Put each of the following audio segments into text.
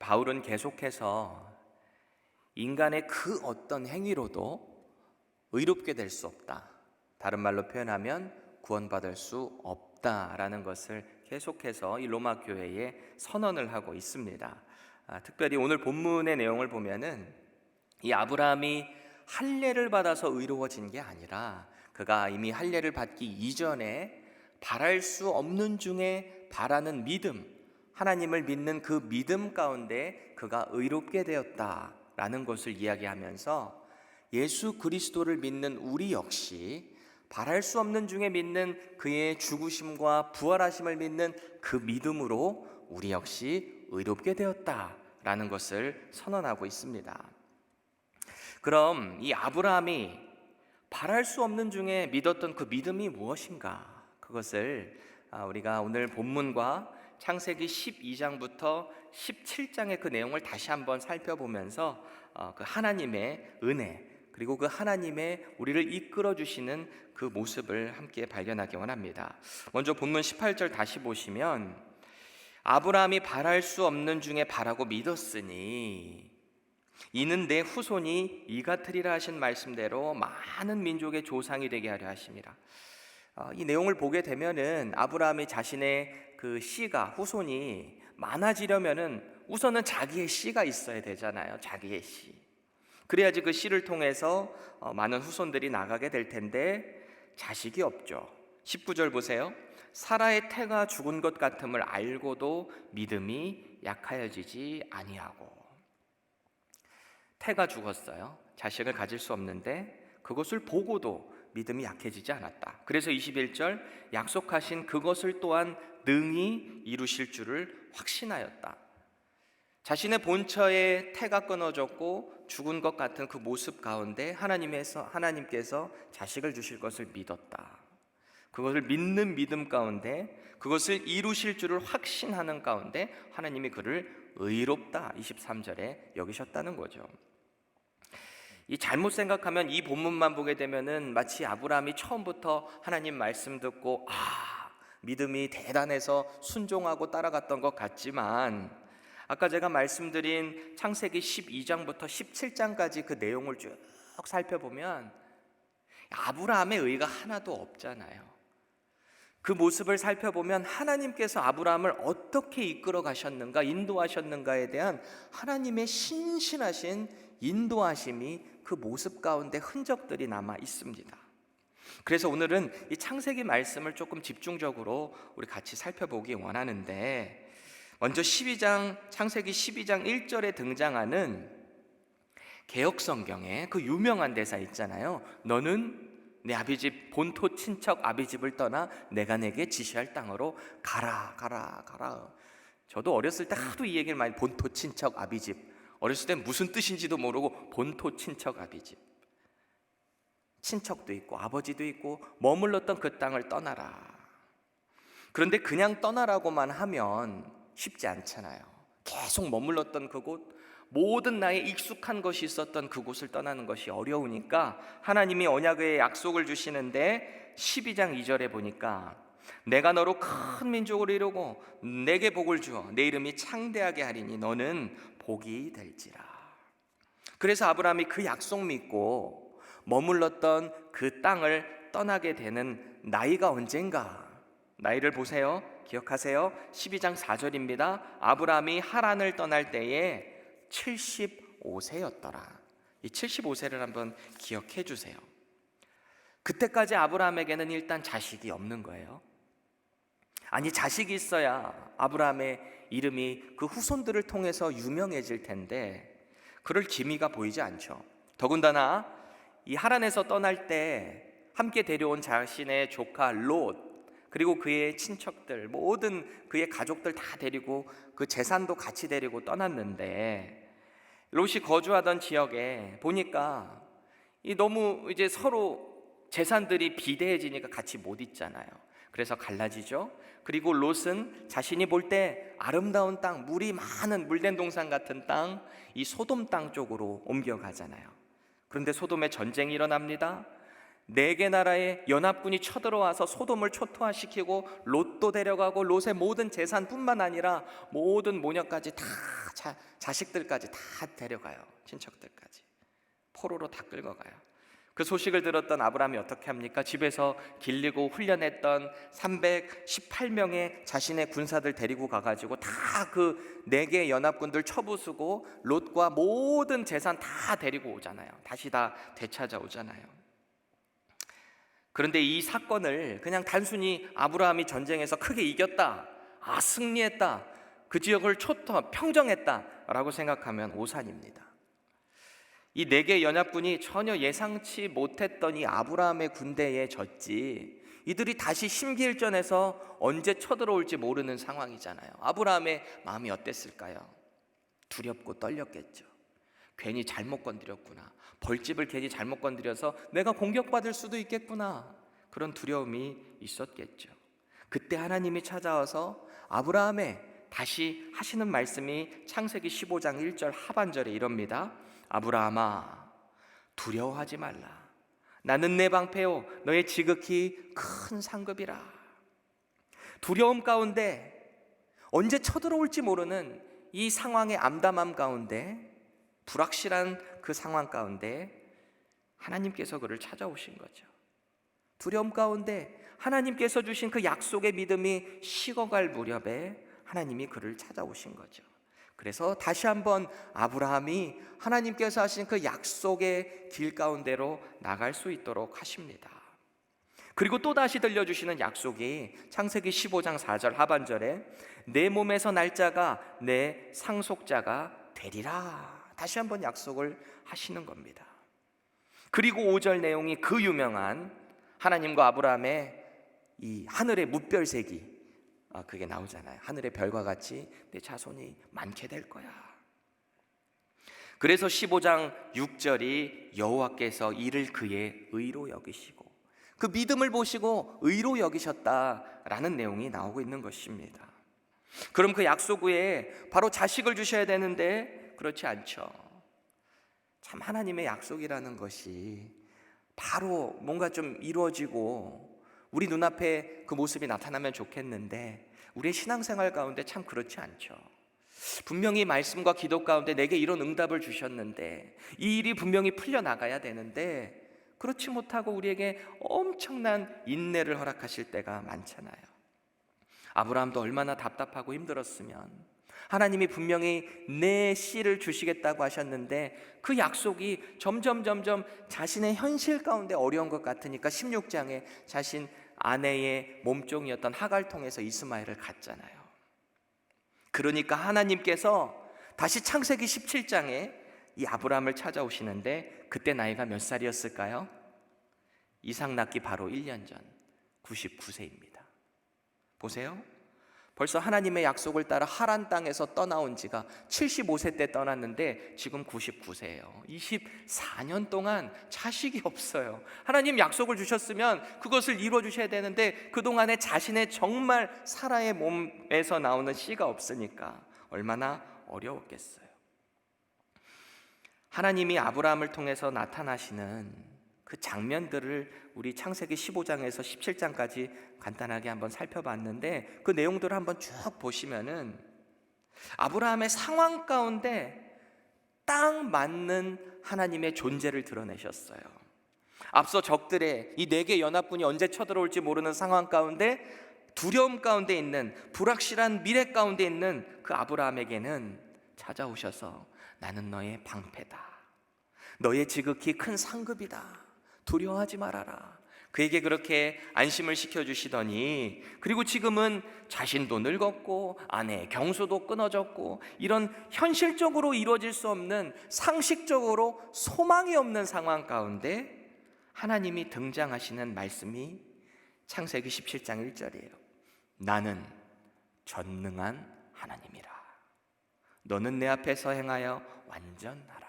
바울은 계속해서 인간의 그 어떤 행위로도 의롭게 될 수 없다, 다른 말로 표현하면 구원받을 수 없다라는 것을 계속해서 이 로마 교회에 선언을 하고 있습니다. 특별히 오늘 본문의 내용을 보면은 이 아브라함이 할례를 받아서 의로워진 게 아니라 그가 이미 할례를 받기 이전에 바랄 수 없는 중에 바라는 믿음, 하나님을 믿는 그 믿음 가운데 그가 의롭게 되었다라는 것을 이야기하면서 예수 그리스도를 믿는 우리 역시 바랄 수 없는 중에 믿는 그의 죽으심과 부활하심을 믿는 그 믿음으로 우리 역시 의롭게 되었다라는 것을 선언하고 있습니다. 그럼 이 아브라함이 바랄 수 없는 중에 믿었던 그 믿음이 무엇인가? 그것을 우리가 오늘 본문과 창세기 12장부터 17장의 그 내용을 다시 한번 살펴보면서 그 하나님의 은혜, 그리고 그 하나님의 우리를 이끌어 주시는 그 모습을 함께 발견하기 원합니다. 먼저 본문 18절 다시 보시면 아브라함이 바랄 수 없는 중에 바라고 믿었으니 이는 내 후손이 이 같으리라 하신 말씀대로 많은 민족의 조상이 되게 하려 하심이라. 이 내용을 보게 되면은 아브라함이 자신의 그 씨가, 후손이 많아지려면은 우선은 자기의 씨가 있어야 되잖아요. 자기의 씨. 그래야지 그 씨를 통해서 많은 후손들이 나가게 될 텐데 자식이 없죠. 19절 보세요. 사라의 태가 죽은 것 같음을 알고도 믿음이 약하여지지 아니하고. 태가 죽었어요. 자식을 가질 수 없는데 그것을 보고도 믿음이 약해지지 않았다. 그래서 21절 약속하신 그것을 또한 능히 이루실 줄을 확신하였다. 자신의 본처의 태가 끊어졌고 죽은 것 같은 그 모습 가운데 하나님께서 자식을 주실 것을 믿었다. 그것을 믿는 믿음 가운데, 그것을 이루실 줄을 확신하는 가운데 하나님이 그를 의롭다 23절에 여기셨다는 거죠. 이 잘못 생각하면 이 본문만 보게 되면은 마치 아브라함이 처음부터 하나님 말씀 듣고 믿음이 대단해서 순종하고 따라갔던 것 같지만, 아까 제가 말씀드린 창세기 12장부터 17장까지 그 내용을 쭉 살펴보면 아브라함의 의가 하나도 없잖아요. 그 모습을 살펴보면 하나님께서 아브라함을 어떻게 이끌어 가셨는가, 인도하셨는가에 대한 하나님의 신실하신 인도하심이 그 모습 가운데 흔적들이 남아 있습니다. 그래서 오늘은 이 창세기 말씀을 조금 집중적으로 우리 같이 살펴보기 원하는데, 먼저 창세기 12장 1절에 등장하는 개역성경에 그 유명한 대사 있잖아요. 너는 내 아비집 본토 친척 아비집을 떠나 내가 내게 지시할 땅으로 가라 가라 가라. 저도 어렸을 때 하도 이 얘기를 많이, 본토 친척 아비집. 어렸을 때 무슨 뜻인지도 모르고 본토 친척 아비집, 친척도 있고 아버지도 있고 머물렀던 그 땅을 떠나라. 그런데 그냥 떠나라고만 하면 쉽지 않잖아요. 계속 머물렀던 그곳, 모든 나의 익숙한 것이 있었던 그곳을 떠나는 것이 어려우니까 하나님이 언약의 약속을 주시는데 12장 2절에 보니까 내가 너로 큰 민족을 이루고 내게 복을 주어 내 이름이 창대하게 하리니 너는 복이 될지라. 그래서 아브라함이 그 약속 믿고 머물렀던 그 땅을 떠나게 되는 나이가 언젠가, 나이를 보세요. 기억하세요. 12장 4절입니다. 아브라함이 하란을 떠날 때에 75세였더라. 이 75세를 한번 기억해 주세요. 그때까지 아브라함에게는 일단 자식이 없는 거예요. 아니, 자식이 있어야 아브라함의 이름이 그 후손들을 통해서 유명해질 텐데 그럴 기미가 보이지 않죠. 더군다나 이 하란에서 떠날 때 함께 데려온 자신의 조카 롯, 그리고 그의 친척들, 모든 그의 가족들 다 데리고 그 재산도 같이 데리고 떠났는데, 롯이 거주하던 지역에 보니까 너무 이제 서로 재산들이 비대해지니까 같이 못 있잖아요. 그래서 갈라지죠. 그리고 롯은 자신이 볼 때 아름다운 땅, 물이 많은 물된 동산 같은 땅, 이 소돔 땅 쪽으로 옮겨가잖아요. 그런데 소돔에 전쟁이 일어납니다. 네 개 나라의 연합군이 쳐들어와서 소돔을 초토화시키고 롯도 데려가고 롯의 모든 재산뿐만 아니라 모든 모녀까지 다 자식들까지 다 데려가요. 친척들까지 포로로 다 끌고 가요. 그 소식을 들었던 아브라함이 어떻게 합니까? 집에서 길리고 훈련했던 318명의 자신의 군사들 데리고 가가지고 다 그 네 개의 연합군들 쳐부수고 롯과 모든 재산 다 데리고 오잖아요. 다시 다 되찾아오잖아요. 그런데 이 사건을 그냥 단순히 아브라함이 전쟁에서 크게 이겼다, 승리했다, 그 지역을 평정했다 라고 생각하면 오산입니다. 이 네 개의 연합군이 전혀 예상치 못했던 이 아브라함의 군대에 졌지, 이들이 다시 심기일전에서 언제 쳐들어올지 모르는 상황이잖아요. 아브라함의 마음이 어땠을까요? 두렵고 떨렸겠죠. 괜히 잘못 건드렸구나, 벌집을 괜히 잘못 건드려서 내가 공격받을 수도 있겠구나, 그런 두려움이 있었겠죠. 그때 하나님이 찾아와서 아브라함에 다시 하시는 말씀이 창세기 15장 1절 하반절에 이럽니다. 아브라함아, 두려워하지 말라. 나는 내 방패요 너의 지극히 큰 상급이라. 두려움 가운데, 언제 쳐들어올지 모르는 이 상황의 암담함 가운데, 불확실한 그 상황 가운데 하나님께서 그를 찾아오신 거죠. 두려움 가운데 하나님께서 주신 그 약속의 믿음이 식어갈 무렵에 하나님이 그를 찾아오신 거죠. 그래서 다시 한번 아브라함이 하나님께서 하신 그 약속의 길 가운데로 나갈 수 있도록 하십니다. 그리고 또 다시 들려주시는 약속이 창세기 15장 4절 하반절에 내 몸에서 날 자가 내 상속자가 되리라, 다시 한번 약속을 하시는 겁니다. 그리고 5절 내용이 그 유명한 하나님과 아브라함의 이 하늘의 뭇별세기, 그게 나오잖아요. 하늘의 별과 같이 내 자손이 많게 될 거야. 그래서 15장 6절이 여호와께서 이를 그의 의로 여기시고, 그 믿음을 보시고 의로 여기셨다라는 내용이 나오고 있는 것입니다. 그럼 그 약속 후에 바로 자식을 주셔야 되는데 그렇지 않죠. 참, 하나님의 약속이라는 것이 바로 뭔가 좀 이루어지고 우리 눈앞에 그 모습이 나타나면 좋겠는데 우리의 신앙생활 가운데 참 그렇지 않죠. 분명히 말씀과 기도 가운데 내게 이런 응답을 주셨는데, 이 일이 분명히 풀려나가야 되는데 그렇지 못하고 우리에게 엄청난 인내를 허락하실 때가 많잖아요. 아브라함도 얼마나 답답하고 힘들었으면, 하나님이 분명히 내 씨를 주시겠다고 하셨는데 그 약속이 점점 자신의 현실 가운데 어려운 것 같으니까 16장에 자신 아내의 몸종이었던 하갈 통해서 이스마엘을 갖잖아요. 그러니까 하나님께서 다시 창세기 17장에 이 아브라함을 찾아오시는데 그때 나이가 몇 살이었을까요? 이삭 낳기 바로 1년 전 99세입니다. 보세요. 벌써 하나님의 약속을 따라 하란 땅에서 떠나온 지가 75세 때 떠났는데 지금 99세예요. 24년 동안 자식이 없어요. 하나님 약속을 주셨으면 그것을 이루어 주셔야 되는데 그동안에 자신의 정말 사라의 몸에서 나오는 씨가 없으니까 얼마나 어려웠겠어요. 하나님이 아브라함을 통해서 나타나시는 그 장면들을 우리 창세기 15장에서 17장까지 간단하게 한번 살펴봤는데, 그 내용들을 한번 쭉 보시면은 아브라함의 상황 가운데 딱 맞는 하나님의 존재를 드러내셨어요. 앞서 적들의 이 네 개 연합군이 언제 쳐들어올지 모르는 상황 가운데, 두려움 가운데 있는, 불확실한 미래 가운데 있는 그 아브라함에게는 찾아오셔서 나는 너의 방패다, 너의 지극히 큰 상급이다, 두려워하지 말아라, 그에게 그렇게 안심을 시켜주시더니, 그리고 지금은 자신도 늙었고 아내의 경수도 끊어졌고 이런 현실적으로 이루어질 수 없는, 상식적으로 소망이 없는 상황 가운데 하나님이 등장하시는 말씀이 창세기 17장 1절이에요. 나는 전능한 하나님이라. 너는 내 앞에서 행하여 완전하라.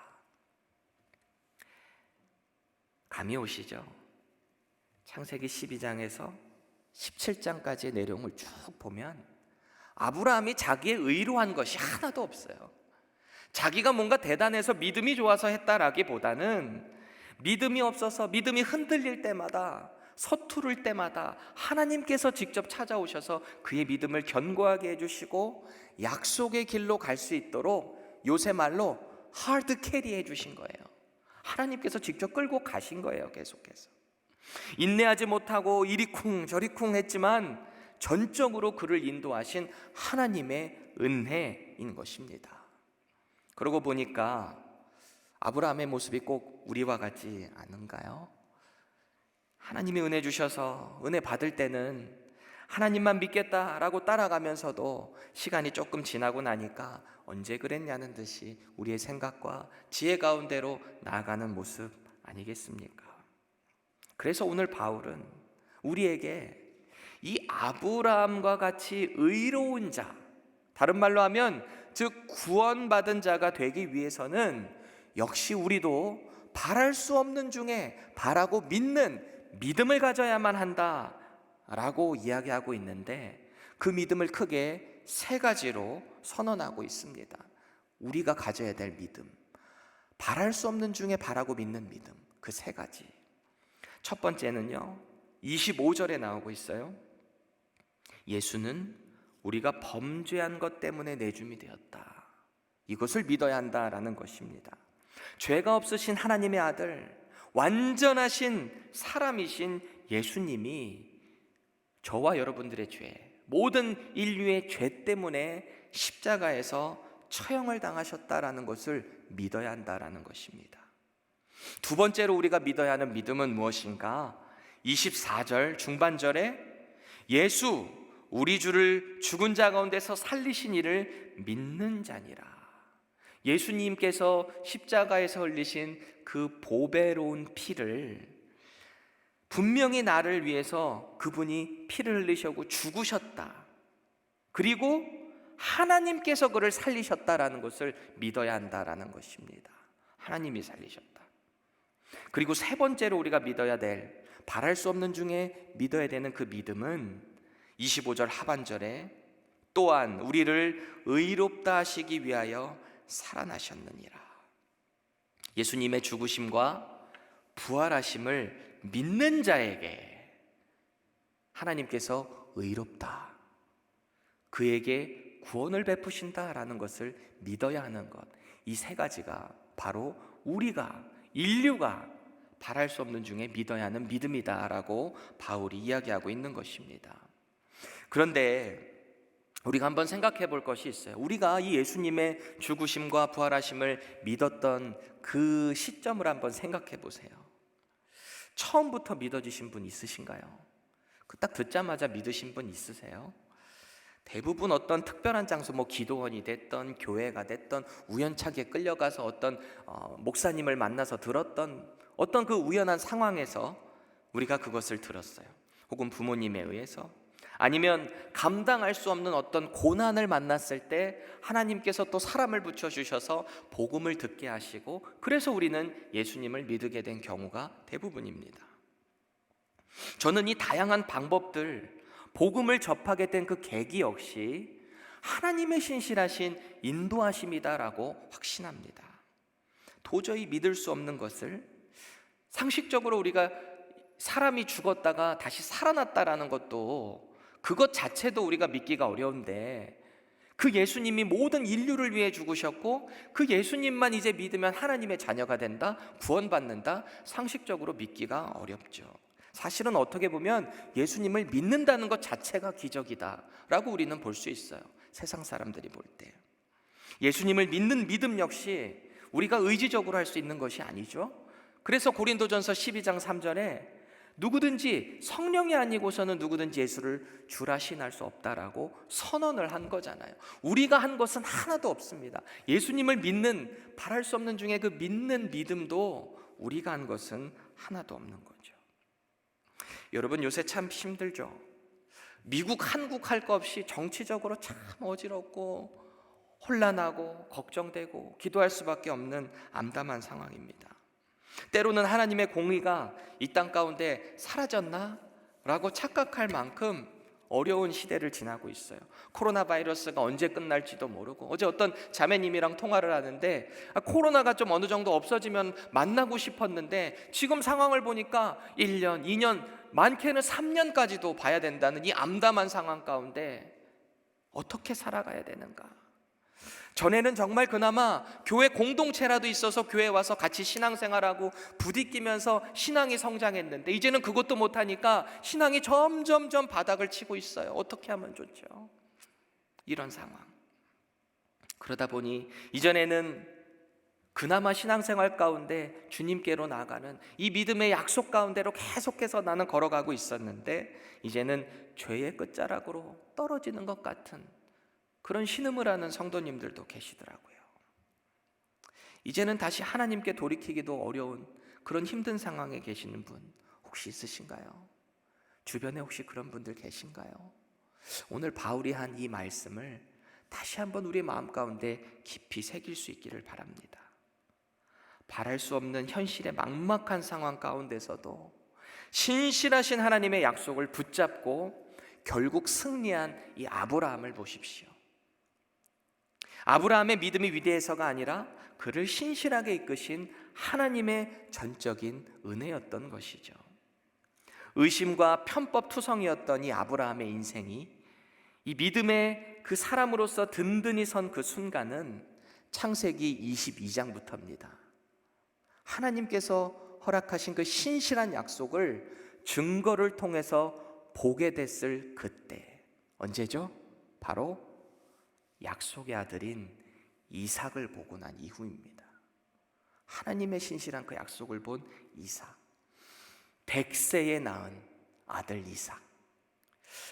감이 오시죠? 창세기 12장에서 17장까지의 내용을 쭉 보면 아브라함이 자기의 의로 한 것이 하나도 없어요. 자기가 뭔가 대단해서 믿음이 좋아서 했다라기보다는 믿음이 없어서 믿음이 흔들릴 때마다, 서투를 때마다 하나님께서 직접 찾아오셔서 그의 믿음을 견고하게 해주시고 약속의 길로 갈 수 있도록 요새 말로 하드 캐리 해주신 거예요. 하나님께서 직접 끌고 가신 거예요. 계속해서 인내하지 못하고 이리쿵 저리쿵 했지만 전적으로 그를 인도하신 하나님의 은혜인 것입니다. 그러고 보니까 아브라함의 모습이 꼭 우리와 같지 않은가요? 하나님이 은혜 주셔서 은혜 받을 때는 하나님만 믿겠다라고 따라가면서도 시간이 조금 지나고 나니까 언제 그랬냐는 듯이 우리의 생각과 지혜 가운데로 나아가는 모습 아니겠습니까? 그래서 오늘 바울은 우리에게 이 아브라함과 같이 의로운 자, 다른 말로 하면 즉 구원받은 자가 되기 위해서는 역시 우리도 바랄 수 없는 중에 바라고 믿는 믿음을 가져야만 한다라고 이야기하고 있는데, 그 믿음을 크게 세 가지로 선언하고 있습니다. 우리가 가져야 될 믿음, 바랄 수 없는 중에 바라고 믿는 믿음, 그 세 가지. 첫 번째는요, 25절에 나오고 있어요. 예수는 우리가 범죄한 것 때문에 내줌이 되었다. 이것을 믿어야 한다라는 것입니다. 죄가 없으신 하나님의 아들, 완전하신 사람이신 예수님이 저와 여러분들의 죄, 모든 인류의 죄 때문에 십자가에서 처형을 당하셨다라는 것을 믿어야 한다라는 것입니다. 두 번째로 우리가 믿어야 하는 믿음은 무엇인가? 24절 중반절에 예수 우리 주를 죽은 자 가운데서 살리신 이를 믿는 자니라. 예수님께서 십자가에서 흘리신 그 보배로운 피를, 분명히 나를 위해서 그분이 피를 흘리시고 죽으셨다, 그리고 하나님께서 그를 살리셨다라는 것을 믿어야 한다라는 것입니다. 하나님이 살리셨다. 그리고 세 번째로 우리가 믿어야 될, 바랄 수 없는 중에 믿어야 되는 그 믿음은 25절 하반절에 또한 우리를 의롭다 하시기 위하여 살아나셨느니라. 예수님의 죽으심과 부활하심을 믿는 자에게 하나님께서 의롭다, 그에게 구원을 베푸신다라는 것을 믿어야 하는 것, 이 세 가지가 바로 우리가, 인류가 바랄 수 없는 중에 믿어야 하는 믿음이다라고 바울이 이야기하고 있는 것입니다. 그런데 우리가 한번 생각해 볼 것이 있어요. 우리가 이 예수님의 죽으심과 부활하심을 믿었던 그 시점을 한번 생각해 보세요. 처음부터 믿어지신 분 있으신가요? 그 딱 듣자마자 믿으신 분 있으세요? 대부분 어떤 특별한 장소, 기도원이 됐던 교회가 됐던 우연찮게 끌려가서 어떤 목사님을 만나서 들었던 어떤 그 우연한 상황에서 우리가 그것을 들었어요. 혹은 부모님에 의해서, 아니면 감당할 수 없는 어떤 고난을 만났을 때 하나님께서 또 사람을 붙여주셔서 복음을 듣게 하시고, 그래서 우리는 예수님을 믿게 된 경우가 대부분입니다. 저는 이 다양한 방법들, 복음을 접하게 된 그 계기 역시 하나님의 신실하신 인도하심이다라고 확신합니다. 도저히 믿을 수 없는 것을, 상식적으로 우리가 사람이 죽었다가 다시 살아났다라는 것도, 그것 자체도 우리가 믿기가 어려운데, 그 예수님이 모든 인류를 위해 죽으셨고 그 예수님만 이제 믿으면 하나님의 자녀가 된다, 구원받는다, 상식적으로 믿기가 어렵죠. 사실은 어떻게 보면 예수님을 믿는다는 것 자체가 기적이다 라고 우리는 볼 수 있어요. 세상 사람들이 볼 때 예수님을 믿는 믿음 역시 우리가 의지적으로 할 수 있는 것이 아니죠. 그래서 고린도전서 12장 3절에 누구든지 성령이 아니고서는 누구든지 예수를 주라 시인할 수 없다라고 선언을 한 거잖아요. 우리가 한 것은 하나도 없습니다. 예수님을 믿는, 바랄 수 없는 중에 그 믿는 믿음도 우리가 한 것은 하나도 없는 거죠. 여러분, 요새 참 힘들죠. 미국, 한국 할 것 없이 정치적으로 참 어지럽고 혼란하고 걱정되고 기도할 수밖에 없는 암담한 상황입니다. 때로는 하나님의 공의가 이 땅 가운데 사라졌나? 라고 착각할 만큼 어려운 시대를 지나고 있어요. 코로나 바이러스가 언제 끝날지도 모르고, 어제 어떤 자매님이랑 통화를 하는데 코로나가 좀 어느 정도 없어지면 만나고 싶었는데 지금 상황을 보니까 1년, 2년, 많게는 3년까지도 봐야 된다는 이 암담한 상황 가운데 어떻게 살아가야 되는가? 전에는 정말 그나마 교회 공동체라도 있어서 교회 와서 같이 신앙생활하고 부딪히면서 신앙이 성장했는데 이제는 그것도 못하니까 신앙이 점점점 바닥을 치고 있어요. 어떻게 하면 좋죠? 이런 상황. 그러다 보니 이전에는 그나마 신앙생활 가운데 주님께로 나아가는 이 믿음의 약속 가운데로 계속해서 나는 걸어가고 있었는데 이제는 죄의 끝자락으로 떨어지는 것 같은 그런 신음을 하는 성도님들도 계시더라고요. 이제는 다시 하나님께 돌이키기도 어려운 그런 힘든 상황에 계시는 분 혹시 있으신가요? 주변에 혹시 그런 분들 계신가요? 오늘 바울이 한 이 말씀을 다시 한번 우리 마음 가운데 깊이 새길 수 있기를 바랍니다. 바랄 수 없는 현실의 막막한 상황 가운데서도 신실하신 하나님의 약속을 붙잡고 결국 승리한 이 아브라함을 보십시오. 아브라함의 믿음이 위대해서가 아니라 그를 신실하게 이끄신 하나님의 전적인 은혜였던 것이죠. 의심과 편법 투성이었던 이 아브라함의 인생이 이 믿음의 그 사람으로서 든든히 선 그 순간은 창세기 22장부터입니다. 하나님께서 허락하신 그 신실한 약속을 증거를 통해서 보게 됐을 그때, 언제죠? 바로 약속의 아들인 이삭을 보고 난 이후입니다. 하나님의 신실한 그 약속을 본 이삭, 100세에 낳은 아들 이삭.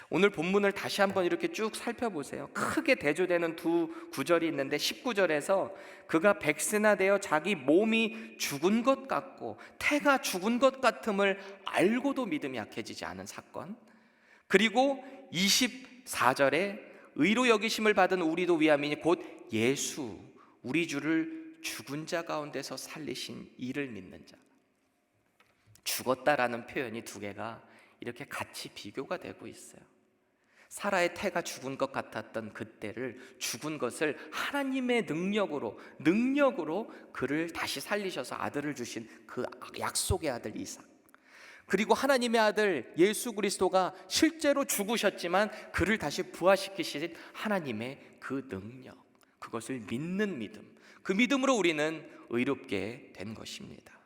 오늘 본문을 다시 한번 이렇게 쭉 살펴보세요. 크게 대조되는 두 구절이 있는데 19절에서 그가 100세나 되어 자기 몸이 죽은 것 같고 태가 죽은 것 같음을 알고도 믿음이 약해지지 않은 사건, 그리고 24절에 의로 여기심을 받은 우리도 위함이니 곧 예수 우리 주를 죽은 자 가운데서 살리신 이를 믿는 자. 죽었다라는 표현이 두 개가 이렇게 같이 비교가 되고 있어요. 사라의 태가 죽은 것 같았던 그때를, 죽은 것을 하나님의 능력으로 그를 다시 살리셔서 아들을 주신 그 약속의 아들 이삭, 그리고 하나님의 아들 예수 그리스도가 실제로 죽으셨지만 그를 다시 부활시키신 하나님의 그 능력, 그것을 믿는 믿음, 그 믿음으로 우리는 의롭게 된 것입니다.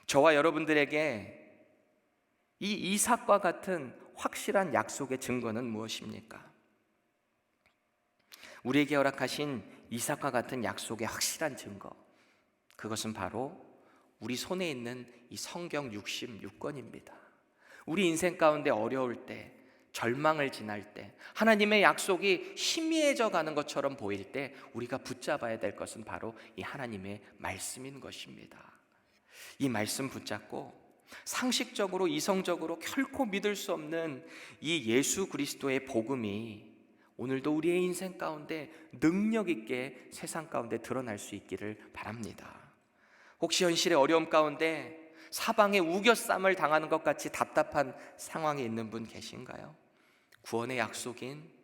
저와 여러분들에게 이 이삭과 같은 확실한 약속의 증거는 무엇입니까? 우리에게 허락하신 이삭과 같은 약속의 확실한 증거, 그것은 바로 우리 손에 있는 이 성경 66권입니다. 우리 인생 가운데 어려울 때, 절망을 지날 때, 하나님의 약속이 희미해져 가는 것처럼 보일 때 우리가 붙잡아야 될 것은 바로 이 하나님의 말씀인 것입니다. 이 말씀 붙잡고 상식적으로, 이성적으로 결코 믿을 수 없는 이 예수 그리스도의 복음이 오늘도 우리의 인생 가운데 능력 있게 세상 가운데 드러날 수 있기를 바랍니다. 혹시 현실의 어려움 가운데 사방에 우겨쌈을 당하는 것 같이 답답한 상황에 있는 분 계신가요? 구원의 약속인,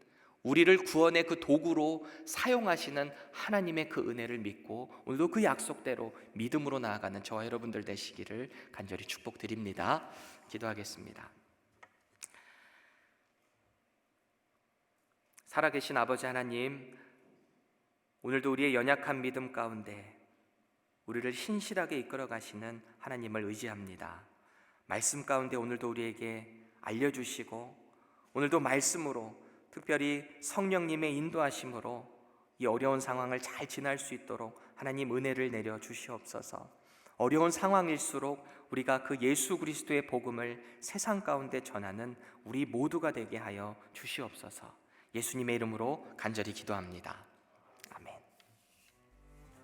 우리를 구원의 그 도구로 사용하시는 하나님의 그 은혜를 믿고 오늘도 그 약속대로 믿음으로 나아가는 저와 여러분들 되시기를 간절히 축복드립니다. 기도하겠습니다. 살아계신 아버지 하나님, 오늘도 우리의 연약한 믿음 가운데 우리를 신실하게 이끌어 가시는 하나님을 의지합니다. 말씀 가운데 오늘도 우리에게 알려주시고 오늘도 말씀으로, 특별히 성령님의 인도하심으로 이 어려운 상황을 잘 지날 수 있도록 하나님 은혜를 내려 주시옵소서. 어려운 상황일수록 우리가 그 예수 그리스도의 복음을 세상 가운데 전하는 우리 모두가 되게 하여 주시옵소서. 예수님의 이름으로 간절히 기도합니다.